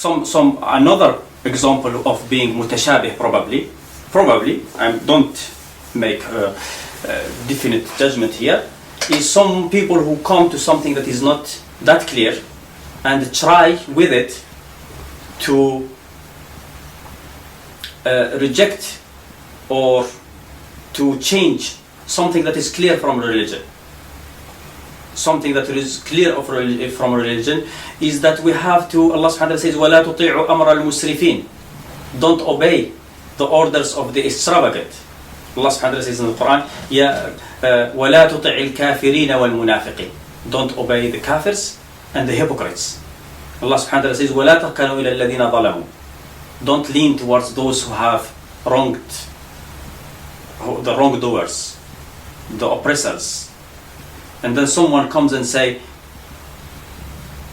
some another example of being mutashabih probably, don't make a definite judgment here, is some people who come to something that is not that clear and try with it to reject or to change something that is clear from religion. Something that is clear from religion is that we have to, Allah subhanahu wa ta'ala says, وَلَا تُطِيعُوا أَمْرَ الْمُسْرِفِينَ. Don't obey the orders of the extravagant. Allah subhanahu wa ta'ala says in the Quran, وَلَا تُطِعِ الْكَافِرِينَ وَالْمُنَافِقِينَ. Don't obey the kafirs and the hypocrites. Allah subhanahu wa ta'ala says, وَلَا تَرْكَنُوا إِلَى الَّذِينَ ظَلَمُوا. Don't lean towards those who have wronged, the wrongdoers, the oppressors. And then someone comes and say,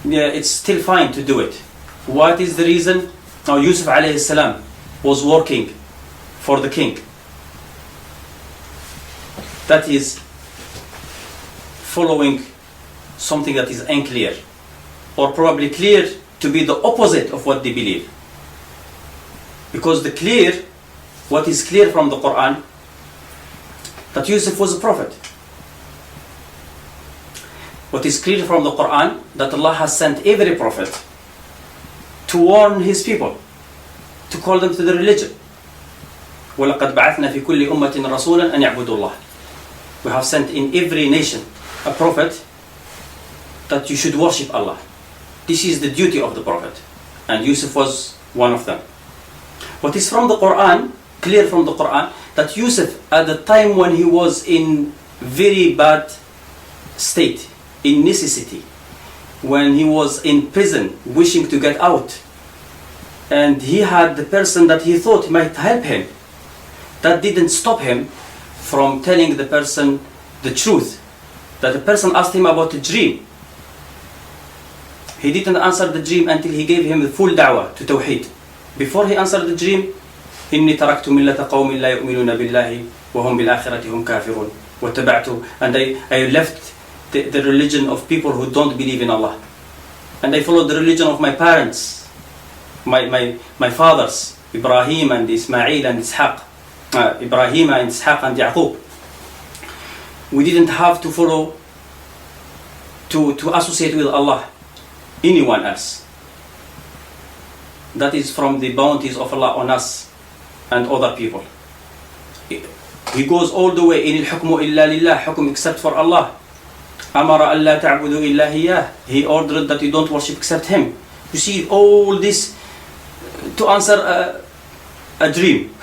yeah, it's still fine to do it. What is the reason? Now Yusuf alayhi salam was working for the king. That is following something that is unclear, or probably clear to be the opposite of what they believe. Because what is clear from the Quran, that Yusuf was a prophet. What is clear from the Quran, that Allah has sent every prophet to warn his people, to call them to the religion. وَلَقَدْ بَعَثْنَا فِي كُلِّ أُمَّةٍ رَسُولًا أَنْ يَعْبُدُوا اللَّهِ. We have sent in every nation a prophet that you should worship Allah. This is the duty of the prophet. And Yusuf was one of them. What is from the Quran, clear from the Quran, that Yusuf at the time when he was in very bad state, in necessity, when he was in prison wishing to get out, and he had the person that he thought might help him, that didn't stop him from telling the person the truth. That the person asked him about a dream. He didn't answer the dream until he gave him the full da'wah to Tawheed. Before he answered the dream, إِنِّي تَرَكْتُ مِلَّةَ قَوْمٍ لَا يُؤْمِنُونَ بِاللَّهِ وَهُمْ بِالْآخِرَةِ هُمْ كَافِرُونَ وَاتَّبَعْتُ. And I left the religion of people who don't believe in Allah. And I followed the religion of my parents, my fathers, Ibrahim and Ismail and Ishaq. Ibrahim and Ishaq and Yaqub. We didn't have to follow, to associate with Allah anyone else. That is from the bounties of Allah on us and other people. He goes all the way, in al-hukmu illa lillah, hukum except for Allah. Amara alla ta'budu illa hiyah. He ordered that you don't worship except him. You see all this to answer a dream.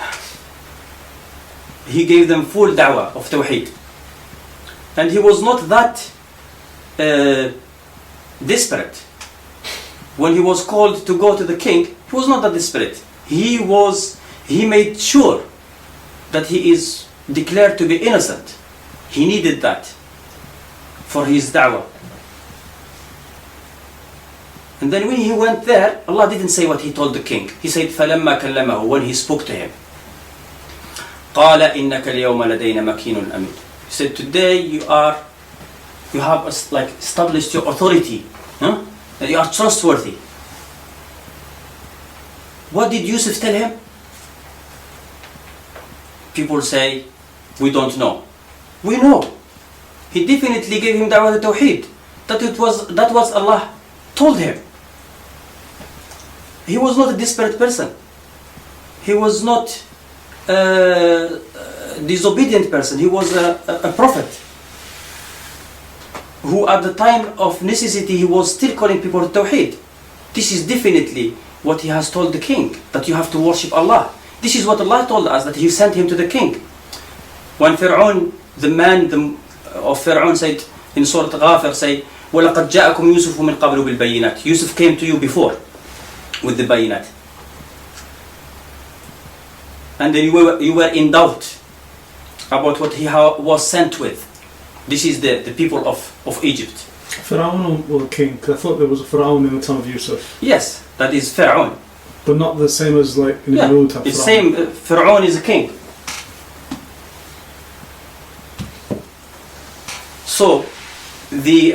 He gave them full da'wah of Tawheed. And he was not that desperate. When he was called to go to the king, he was not that desperate. He made sure that he is declared to be innocent. He needed that for his da'wah. And then when he went there, Allah didn't say what he told the king. He said, فَلَمَّا كَلَّمَهُ, when he spoke to him. قَالَ إِنَّكَ الْيَوْمَ لَدَيْنَا مَكِينٌ أَمِينٌ. He said, today you have established your authority. That you are trustworthy. What did Yusuf tell him? People say, we don't know. We know. He definitely gave him da'wah al-tawheed. That was Allah told him. He was not a desperate person. He was not a disobedient person. He was a prophet who at the time of necessity he was still calling people to Tawheed. This is definitely what he has told the king, that you have to worship Allah. This is what Allah told us, that he sent him to the king. When Fir'aun, the man of Fir'aun said in Surah Kaafir, say, وَلَقَدْ جَاءَكُمْ يُوسُفُ مِنْ قَبْلُ بِالْبَيِّنَاتِ. Yusuf came to you before with the bayinat. And then you were in doubt about what he was sent with. This is the people of Egypt. Fir'aun or the king? Because I thought there was a Fir'aun in the time of Yusuf. Yes, that is Fir'aun. But not the same as like in the old time. It's same. Fir'aun is a king. So the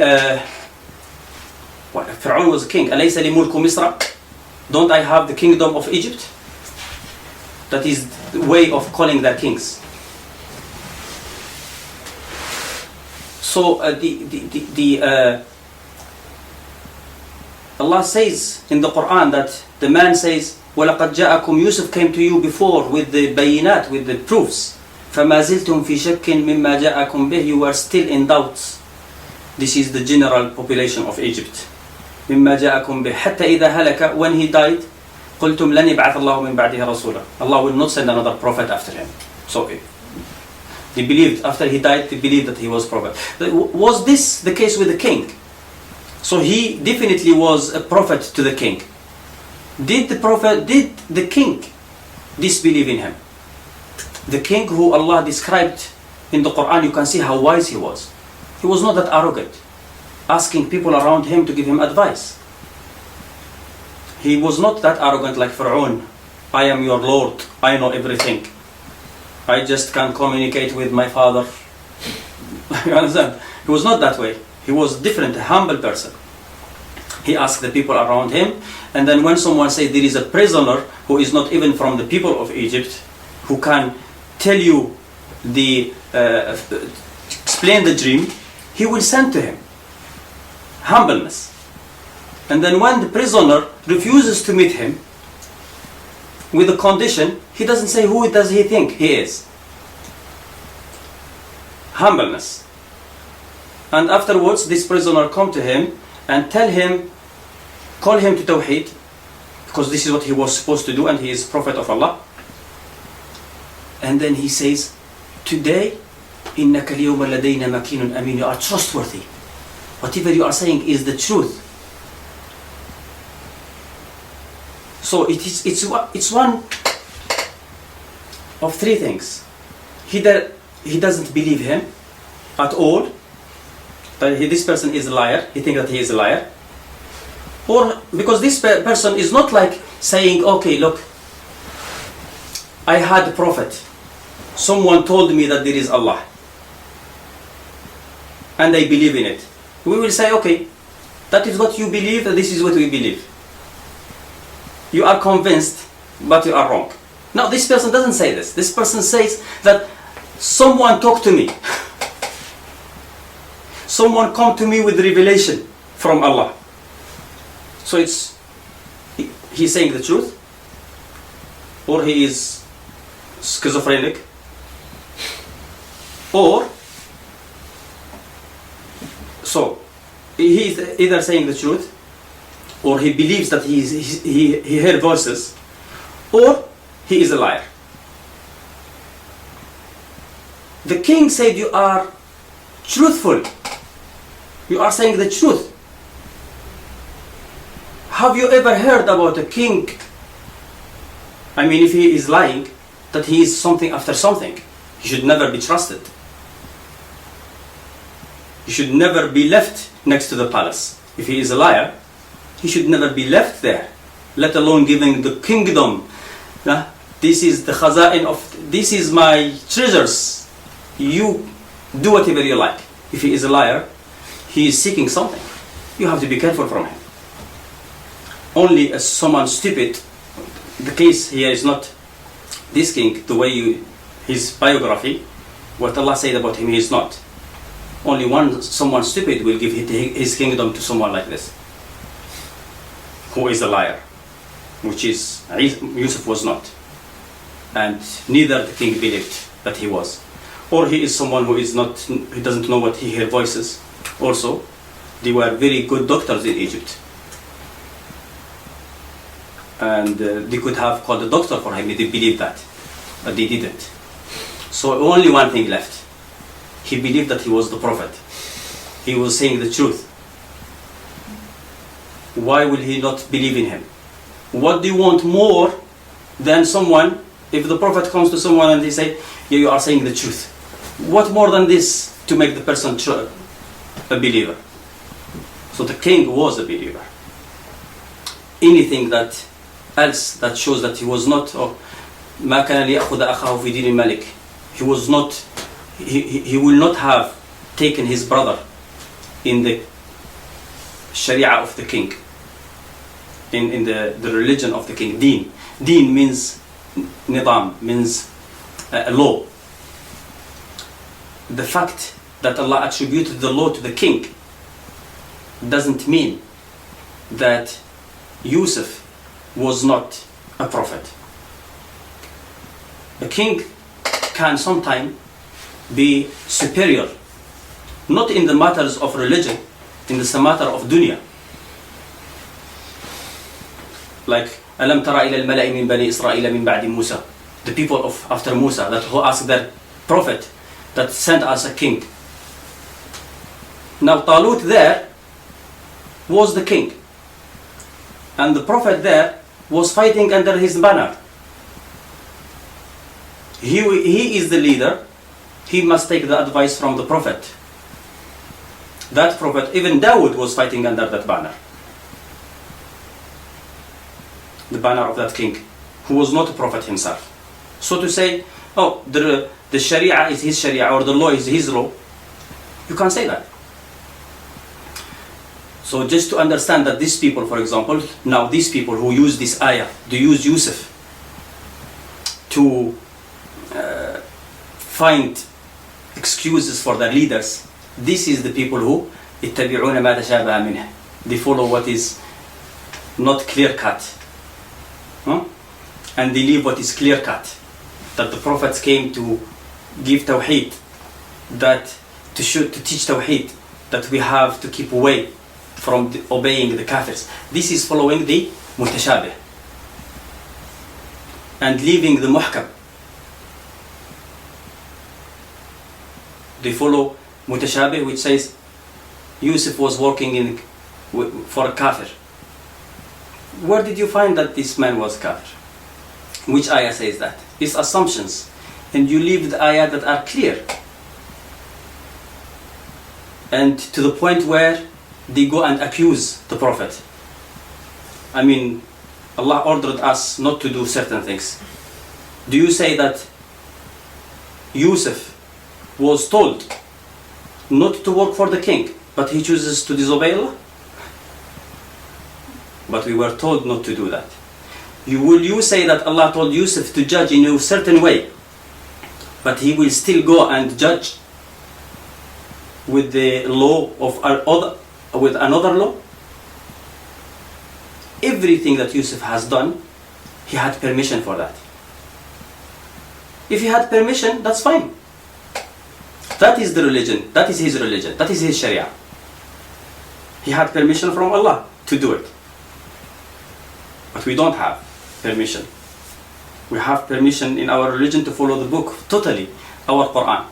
Fir'aun was a king. أليس لملك مصر don't I have the kingdom of Egypt? That is the way of calling their kings. So Allah says in the Quran that the man says, وَلَقَدْ جَاءَكُمْ Yusuf came to you before with the bayinat, with the proofs. فَمَا زِلْتُمْ فِي شَكٍّ مِمَّا جَاءَكُمْ بِهِ. You are still in doubts. This is the general population of Egypt. مِمَّا جَاءَكُمْ بِهِ حَتَّى إِذَا هَلَكَ. When he died, قُلْتُمْ لَنْ يَبْعَثَ اللَّهُ مِنْ بَعْدِهِ رَسُولًا. Allah will not send another prophet after him. So they believed, after he died, they believed that he was prophet. Was this the case with the king? So he definitely was a prophet to the king. Did the king disbelieve in him? The king who Allah described in the Quran, you can see how wise he was. He was not that arrogant, asking people around him to give him advice. He was not that arrogant like Pharaoh. I am your Lord, I know everything. I just can't communicate with my father. You understand? He was not that way. He was different, a humble person. He asked the people around him, and then when someone said there is a prisoner who is not even from the people of Egypt, who can tell you explain the dream, he will send to him. Humbleness. And then when the prisoner refuses to meet him with a condition, he doesn't say who does he think he is. Humbleness. And afterwards this prisoner come to him and call him to Tawheed, because this is what he was supposed to do, and he is Prophet of Allah. And then he says, today, إِنَّكَ الْيَوْمَ لَدَيْنَا مَكِينٌ أَمِينٌ. You are trustworthy. Whatever you are saying is the truth. So it's one of three things. He doesn't believe him at all. This person is a liar. He thinks that he is a liar. Or because this person is not like saying, okay, look, I had a prophet. Someone told me that there is Allah. And I believe in it. We will say, okay, that is what you believe, and this is what we believe. You are convinced, but you are wrong. Now, this person doesn't say this. This person says that someone talked to me. Someone come to me with revelation from Allah. So he's saying the truth, or he is schizophrenic, or so he is either saying the truth, or he believes that he heard voices, or he is a liar. The king said, you are truthful. You are saying the truth. Have you ever heard about a king? I mean, if he is lying, that he is something after something. He should never be trusted. He should never be left next to the palace. If he is a liar, he should never be left there, let alone giving the kingdom. This is the khaza'in of, this is my treasures. You do whatever you like. If he is a liar, he is seeking something. You have to be careful from him. Only as someone stupid, the case here is not this king, the way his biography, what Allah said about him, he is not. Only someone stupid will give his kingdom to someone like this, who is a liar, which is Yusuf was not, and neither the king believed that he was. Or he is someone who is not, he doesn't know what he hears voices. Also, they were very good doctors in Egypt, and they could have called a doctor for him. They believed that, but they didn't. So only one thing left. He believed that he was the prophet. He was saying the truth. Why will he not believe in him? What do you want more than someone, if the prophet comes to someone and they say, yeah, you are saying the truth. What more than this to make the person a believer? So the king was a believer. Anything that else that shows that he was not, ما كان ليأخذ أخاه في دين الملك. He was not, he will not have taken his brother in the Sharia of the king. in the religion of the king. Deen. Deen means nidam, means law. The fact that Allah attributed the law to the king doesn't mean that Yusuf was not a prophet. A king can sometimes be superior, not in the matters of religion, in the matter of dunya. Like, أَلَمْ تَرَ إِلَى الْمَلَإِ مِنْ بَنِي إِسْرَائِيلَ مِنْ بَعْدِ مُوسَى. The people of after Musa, that who asked their prophet that sent us a king. Now Talut there was the king, and the prophet there was fighting under his banner. He is the leader. He must take the advice from the prophet. That prophet, even Dawood, was fighting under that banner. The banner of that king, who was not a prophet himself. So to say, oh, the Sharia is his Sharia, or the law is his law, you can't say that. So just to understand that these people, for example, now these people who use this ayah, they use Yusuf to find excuses for their leaders. This is the people who يتبعون ما تشابه منه. They follow what is not clear cut, and they leave what is clear cut. That the prophets came to give tawheed, that to teach tawheed, that we have to keep away from obeying the Kafirs. This is following the mutashabih and leaving the muhkam. They follow mutashabih, which says Yusuf was working for a Kafir. Where did you find that this man was Kafir? Which ayah says that? It's assumptions, and you leave the ayah that are clear, and to the point where they go and accuse the Prophet. I mean, Allah ordered us not to do certain things. Do you say that Yusuf was told not to work for the king, but he chooses to disobey Allah? But we were told not to do that. Will you say that Allah told Yusuf to judge in a certain way, but he will still go and judge with the law of with another law? Everything that Yusuf has done, he had permission for that. If he had permission, that's fine. That is the religion, that is his religion, that is his Sharia. He had permission from Allah to do it. But we don't have permission. We have permission in our religion to follow the book totally, our Quran.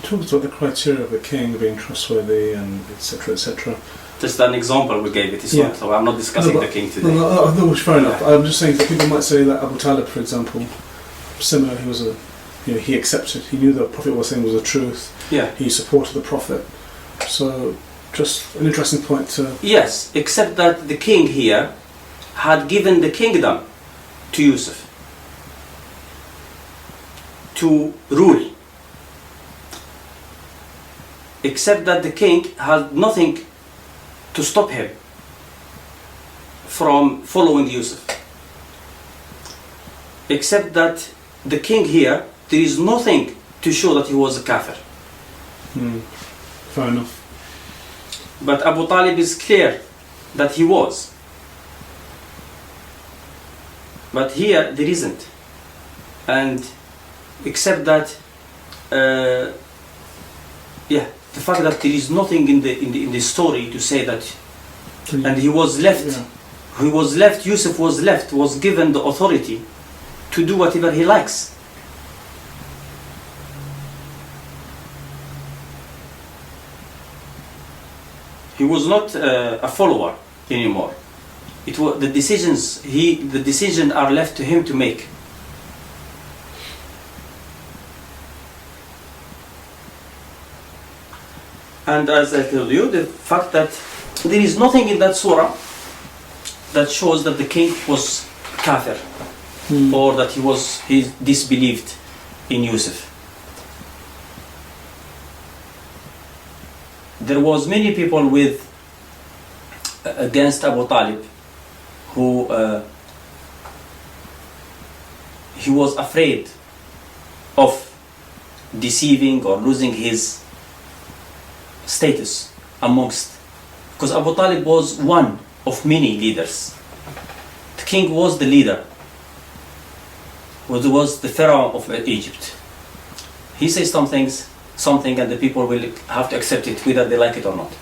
You talked about the criteria of a king being trustworthy and etc. etc. Just an example we gave it. So I'm not discussing the king today. No, fair enough. I'm just saying that people might say that Abu Talib, for example, similar, he was he accepted, he knew the Prophet was saying was the truth. Yeah. He supported the Prophet. So just an interesting point to... Yes, except that the king here had given the kingdom to Yusuf to rule. Except that the king had nothing to stop him from following Yusuf. Except that the king here, there is nothing to show that he was a kafir. Fair enough. But Abu Talib is clear that he was. But here there isn't. And except that, the fact that there is nothing in the story to say that, and he was left. Yeah. He was left. Yusuf was left. Was given the authority to do whatever he likes. He was not a follower anymore. It was the decisions. The decisions are left to him to make. And as I told you, the fact that there is nothing in that surah that shows that the king was kafir or that he disbelieved in Yusuf. There was many people against Abu Talib who he was afraid of deceiving or losing his status amongst, because Abu Talib was one of many leaders. The king was the leader, was the pharaoh of Egypt. He says something and the people will have to accept it whether they like it or not.